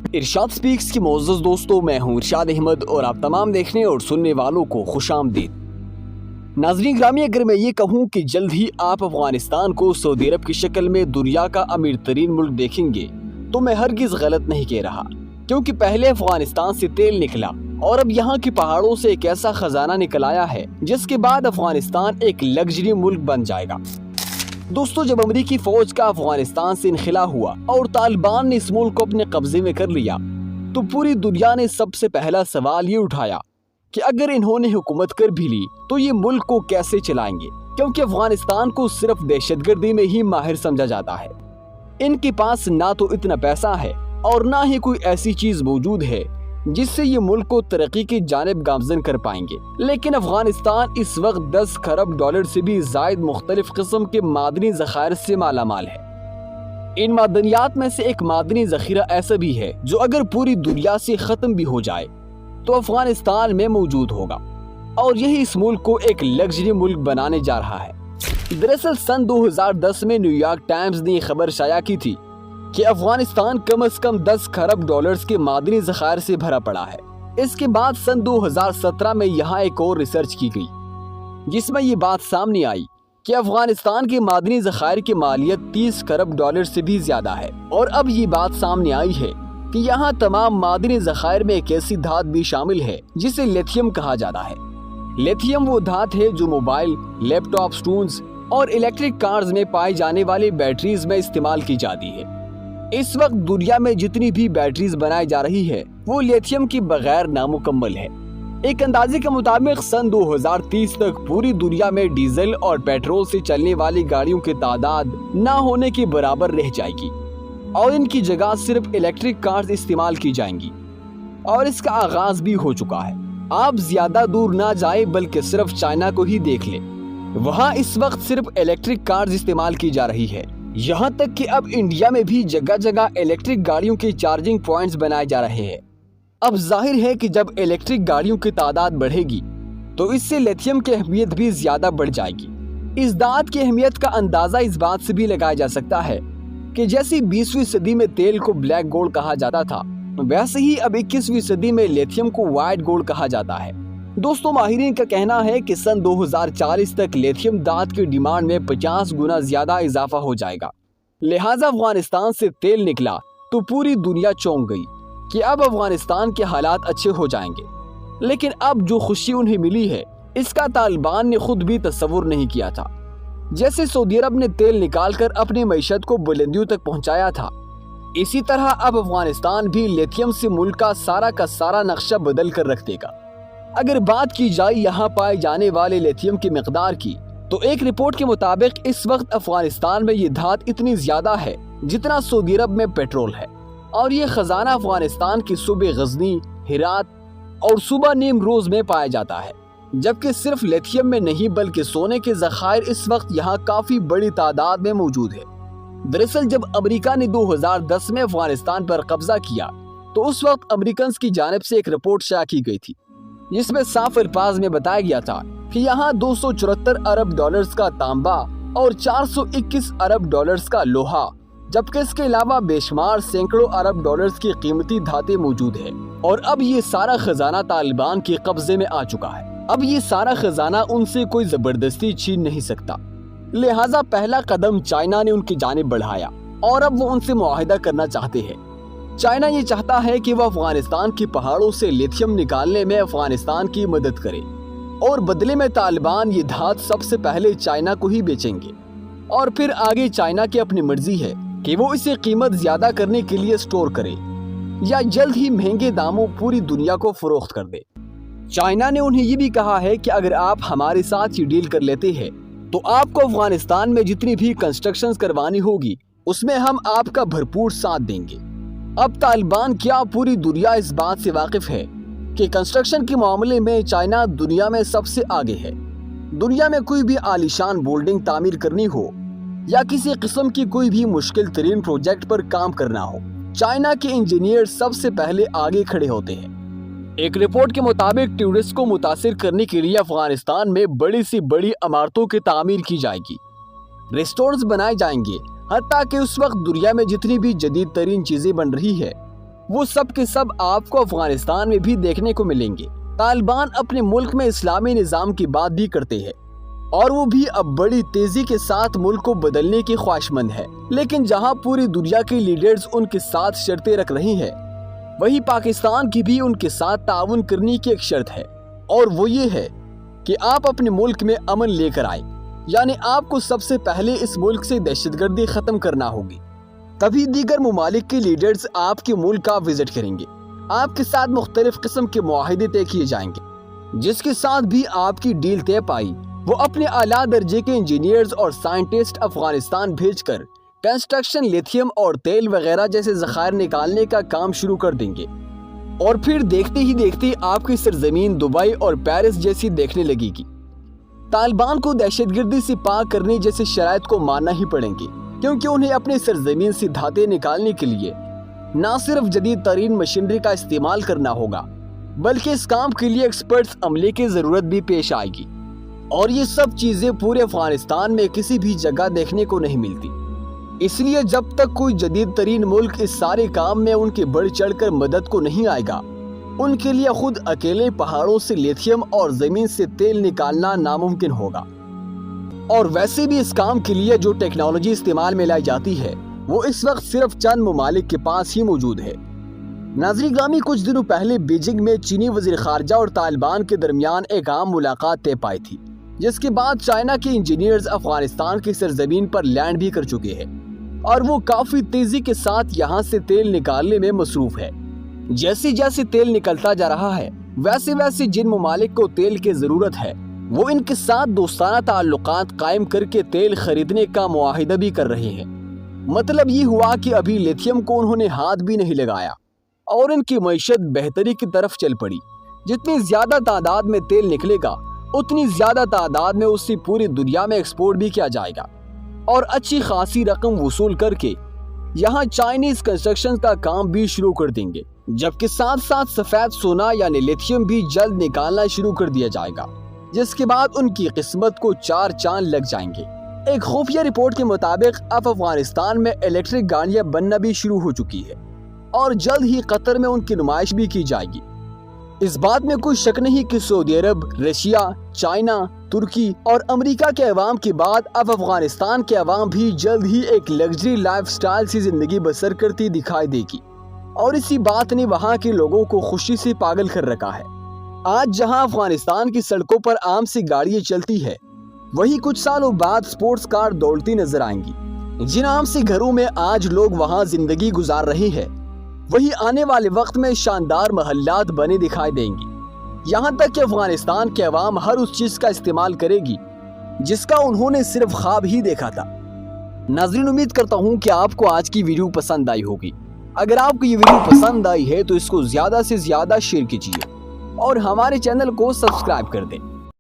ارشاد specs کی معزز دوستوں، میں ہوں ارشاد احمد اور آپ تمام دیکھنے اور سننے والوں کو خوش آمدید۔ ناظرین گرامی، اگر میں یہ کہوں کہ جلد ہی آپ افغانستان کو سعودی عرب کی شکل میں دنیا کا امیر ترین ملک دیکھیں گے تو میں ہرگز غلط نہیں کہہ رہا، کیونکہ پہلے افغانستان سے تیل نکلا اور اب یہاں کی پہاڑوں سے ایک ایسا خزانہ نکل آیا ہے جس کے بعد افغانستان ایک لگژری ملک بن جائے گا۔ دوستو، جب امریکی فوج کا افغانستان سے انخلا ہوا اور طالبان نے اس ملک کو اپنے قبضے میں کر لیا تو پوری دنیا نے سب سے پہلا سوال یہ اٹھایا کہ اگر انہوں نے حکومت کر بھی لی تو یہ ملک کو کیسے چلائیں گے، کیونکہ افغانستان کو صرف دہشت گردی میں ہی ماہر سمجھا جاتا ہے۔ ان کے پاس نہ تو اتنا پیسہ ہے اور نہ ہی کوئی ایسی چیز موجود ہے جس سے یہ ملک کو ترقی کی جانب گامزن کر پائیں گے۔ لیکن افغانستان اس وقت 10 کھرب ڈالر سے بھی زائد مختلف قسم کے معدنی ذخائر سے مالا مال ہے۔ ان معدنیات میں سے ایک معدنی ذخیرہ ایسا بھی ہے جو اگر پوری دنیا سے ختم بھی ہو جائے تو افغانستان میں موجود ہوگا، اور یہی اس ملک کو ایک لگژری ملک بنانے جا رہا ہے۔ دراصل سن 2010 میں نیو یارک ٹائمز نے یہ خبر شائع کی تھی کہ افغانستان کم از کم 10 کھرب ڈالرز کے معدنی ذخائر سے بھرا پڑا ہے۔ اس کے بعد سن 2017 میں یہاں ایک اور ریسرچ کی گئی جس میں یہ بات سامنے آئی کہ افغانستان کے معدنی ذخائر کی مالیت 30 کھرب ڈالر سے بھی زیادہ ہے، اور اب یہ بات سامنے آئی ہے کہ یہاں تمام معدنی ذخائر میں ایک ایسی دھات بھی شامل ہے جسے لیتھیم کہا جاتا ہے۔ لیتھیم وہ دھات ہے جو موبائل، لیپ ٹاپ سٹونز اور الیکٹرک کارز میں پائی جانے والی بیٹریز میں استعمال کی جاتی ہے۔ اس وقت دنیا میں جتنی بھی بیٹریز بنائی جا رہی ہے وہ لیتھیم کی بغیر نامکمل ہے۔ ایک اندازے کے مطابق سن 2030 تک پوری دنیا میں ڈیزل اور پیٹرول سے چلنے والی گاڑیوں کی تعداد نہ ہونے کے برابر رہ جائے گی اور ان کی جگہ صرف الیکٹرک کارز استعمال کی جائیں گی، اور اس کا آغاز بھی ہو چکا ہے۔ آپ زیادہ دور نہ جائیں بلکہ صرف چائنا کو ہی دیکھ لیں، وہاں اس وقت صرف الیکٹرک کارز استعمال کی جا رہی ہے۔ یہاں تک کہ اب انڈیا میں بھی جگہ جگہ الیکٹرک گاڑیوں کے چارجنگ پوائنٹس بنائے جا رہے ہیں۔ اب ظاہر ہے کہ جب الیکٹرک گاڑیوں کی تعداد بڑھے گی تو اس سے لیتھیم کی اہمیت بھی زیادہ بڑھ جائے گی۔ اس دھات کی اہمیت کا اندازہ اس بات سے بھی لگایا جا سکتا ہے کہ جیسے 20ویں صدی میں تیل کو بلیک گولڈ کہا جاتا تھا، ویسے ہی اب 21ویں صدی میں لیتھیم کو وائٹ گولڈ کہا جاتا ہے۔ دوستوں، ماہرین کا کہنا ہے کہ سن 2040 تک لیتھیم دھات کی ڈیمانڈ میں 50 گنا زیادہ اضافہ ہو جائے گا۔ لہٰذا افغانستان سے تیل نکلا تو پوری دنیا چونک گئی کہ اب افغانستان کے حالات اچھے ہو جائیں گے۔ لیکن اب جو خوشی انہیں ملی ہے اس کا طالبان نے خود بھی تصور نہیں کیا تھا۔ جیسے سعودی عرب نے تیل نکال کر اپنی معیشت کو بلندیوں تک پہنچایا تھا، اسی طرح اب افغانستان بھی لیتھیم سے ملک کا سارا نقشہ بدل کر رکھ دے گا۔ اگر بات کی جائے یہاں پائے جانے والے لیتھیم کی مقدار کی تو ایک رپورٹ کے مطابق اس وقت افغانستان میں یہ دھات اتنی زیادہ ہے جتنا سعودی عرب میں پیٹرول ہے، اور یہ خزانہ افغانستان کی صوبے غزنی، ہرات اور صوبہ نیم روز میں پایا جاتا ہے۔ جبکہ صرف لیتھیم میں نہیں بلکہ سونے کے ذخائر اس وقت یہاں کافی بڑی تعداد میں موجود ہے۔ دراصل جب امریکہ نے 2010 میں افغانستان پر قبضہ کیا تو اس وقت امریکنز کی جانب سے ایک رپورٹ شائع کی گئی تھی جس میں صاف الفاظ میں بتایا گیا تھا کہ یہاں 274 ارب ڈالرز کا تانبا اور 421 ارب ڈالرز کا لوہا، جبکہ اس کے علاوہ بے شمار سینکڑوں ارب ڈالرز کی قیمتی دھاتیں موجود ہیں، اور اب یہ سارا خزانہ طالبان کے قبضے میں آ چکا ہے۔ اب یہ سارا خزانہ ان سے کوئی زبردستی چھین نہیں سکتا، لہٰذا پہلا قدم چائنا نے ان کی جانب بڑھایا اور اب وہ ان سے معاہدہ کرنا چاہتے ہیں۔ چائنا یہ چاہتا ہے کہ وہ افغانستان کی پہاڑوں سے لیتھیم نکالنے میں افغانستان کی مدد کرے، اور بدلے میں طالبان یہ دھات سب سے پہلے چائنا کو ہی بیچیں گے، اور پھر آگے چائنا کی اپنی مرضی ہے کہ وہ اسے قیمت زیادہ کرنے کے لیے سٹور کرے یا جلد ہی مہنگے داموں پوری دنیا کو فروخت کر دے۔ چائنا نے انہیں یہ بھی کہا ہے کہ اگر آپ ہمارے ساتھ یہ ڈیل کر لیتے ہیں تو آپ کو افغانستان میں جتنی بھی کنسٹرکشنز کروانی ہوگی اس میں ہم آپ کا بھرپور ساتھ دیں گے۔ اب طالبان کیا پوری دنیا اس بات سے واقف ہے کہ کنسٹرکشن کے معاملے میں چائنا دنیا میں سب سے آگے ہے۔ دنیا میں کوئی بھی عالیشان بلڈنگ تعمیر کرنی ہو یا کسی قسم کی کوئی بھی مشکل ترین پروجیکٹ پر کام کرنا ہو، چائنا کے انجینئر سب سے پہلے آگے کھڑے ہوتے ہیں۔ ایک رپورٹ کے مطابق ٹورسٹ کو متاثر کرنے کے لیے افغانستان میں بڑی سی بڑی عمارتوں کی تعمیر کی جائے گی، ریسٹورنٹس بنائے جائیں گے، حتیٰ کہ اس وقت دنیا میں جتنی بھی جدید ترین چیزیں بن رہی ہے وہ سب کے سب آپ کو افغانستان میں بھی دیکھنے کو ملیں گے۔ طالبان اپنے ملک میں اسلامی نظام کی بات بھی کرتے ہیں اور وہ بھی اب بڑی تیزی کے ساتھ ملک کو بدلنے کی خواہش مند ہے، لیکن جہاں پوری دنیا کے لیڈرز ان کے ساتھ شرطیں رکھ رہی ہیں، وہی پاکستان کی بھی ان کے ساتھ تعاون کرنے کی ایک شرط ہے، اور وہ یہ ہے کہ آپ اپنے ملک میں امن لے کر آئیں، یعنی آپ کو سب سے پہلے اس ملک سے دہشت گردی ختم کرنا ہوگی۔ تبھی دیگر ممالک کے لیڈرز آپ کے ملک کا وزٹ کریں گے، آپ کے ساتھ مختلف قسم کے معاہدے طے کیے جائیں گے۔ جس کے ساتھ بھی آپ کی ڈیل طے پائی، وہ اپنے اعلیٰ درجے کے انجینئرز اور سائنٹسٹ افغانستان بھیج کر کنسٹرکشن، لیتھیم اور تیل وغیرہ جیسے ذخائر نکالنے کا کام شروع کر دیں گے، اور پھر دیکھتے ہی دیکھتے آپ کی سرزمین دبئی اور پیرس جیسی دیکھنے لگے گی۔ طالبان کو دہشت گردی سے پاک کرنے جیسے شرائط کو ماننا ہی پڑیں گے، کیونکہ انہیں اپنی سرزمین سے دھاتیں نکالنے کے لیے نہ صرف جدید ترین مشینری کا استعمال کرنا ہوگا، بلکہ اس کام کے لیے ایکسپرٹس عملے کی ضرورت بھی پیش آئے گی، اور یہ سب چیزیں پورے افغانستان میں کسی بھی جگہ دیکھنے کو نہیں ملتی۔ اس لیے جب تک کوئی جدید ترین ملک اس سارے کام میں ان کے بڑھ چڑھ کر مدد کو نہیں آئے گا، ان کے لیے خود اکیلے پہاڑوں سے لیتھیم اور زمین سے تیل نکالنا ناممکن ہوگا۔ اور ویسے بھی اس کام کے لیے جو ٹیکنالوجی استعمال میں لائی جاتی ہے، وہ اس وقت صرف چند ممالک کے پاس ہی موجود ہے۔ ناظرین گرامی، کچھ دنوں پہلے بیجنگ میں چینی وزیر خارجہ اور طالبان کے درمیان ایک عام ملاقات طے پائی تھی، جس کے بعد چائنا کے انجینئرز افغانستان کی سرزمین پر لینڈ بھی کر چکے ہیں، اور وہ کافی تیزی کے ساتھ یہاں سے تیل نکالنے میں مصروف ہے۔ جیسے جیسے تیل نکلتا جا رہا ہے، ویسے ویسے جن ممالک کو تیل کی ضرورت ہے، وہ ان کے ساتھ دوستانہ تعلقات قائم کر کے تیل خریدنے کا معاہدہ بھی کر رہے ہیں۔ مطلب یہ ہوا کہ ابھی لیتھیم کو انہوں نے ہاتھ بھی نہیں لگایا، اور ان کی معیشت بہتری کی طرف چل پڑی۔ جتنی زیادہ تعداد میں تیل نکلے گا، اتنی زیادہ تعداد میں اس سے پوری دنیا میں ایکسپورٹ بھی کیا جائے گا، اور اچھی خاصی رقم وصول کر کے یہاں چائنیز کنسٹرکشن کا کام بھی شروع کر دیں گے، جبکہ ساتھ ساتھ سفید سونا یعنی لیتھیم بھی جلد نکالنا شروع کر دیا جائے گا، جس کے بعد ان کی قسمت کو 4 چاند لگ جائیں گے۔ ایک خفیہ رپورٹ کے مطابق اب افغانستان میں الیکٹرک گاڑیاں بننا بھی شروع ہو چکی ہے، اور جلد ہی قطر میں ان کی نمائش بھی کی جائے گی۔ اس بات میں کوئی شک نہیں کہ سعودی عرب، رشیا، چائنا، ترکی اور امریکہ کے عوام کے بعد اب افغانستان کے عوام بھی جلد ہی ایک لگژری لائف سٹائل سے زندگی بسر کرتی دکھائی دے گی، اور اسی بات نے وہاں کے لوگوں کو خوشی سے پاگل کر رکھا ہے۔ آج جہاں افغانستان کی سڑکوں پر عام سی گاڑیاں چلتی ہے، وہی کچھ سالوں بعد سپورٹس کار دوڑتی نظر آئیں گی۔ جن عام سے گھروں میں آج لوگ وہاں زندگی گزار رہے ہیں، وہی آنے والے وقت میں شاندار محلات بنے دکھائی دیں گی، یہاں تک کہ افغانستان کے عوام ہر اس چیز کا استعمال کرے گی جس کا انہوں نے صرف خواب ہی دیکھا تھا۔ ناظرین، امید کرتا ہوں کہ آپ کو آج کی ویڈیو پسند آئی ہوگی۔ اگر آپ کو یہ ویڈیو پسند آئی ہے تو اس کو زیادہ سے زیادہ شیئر کیجیے اور ہمارے چینل کو سبسکرائب کر دیں۔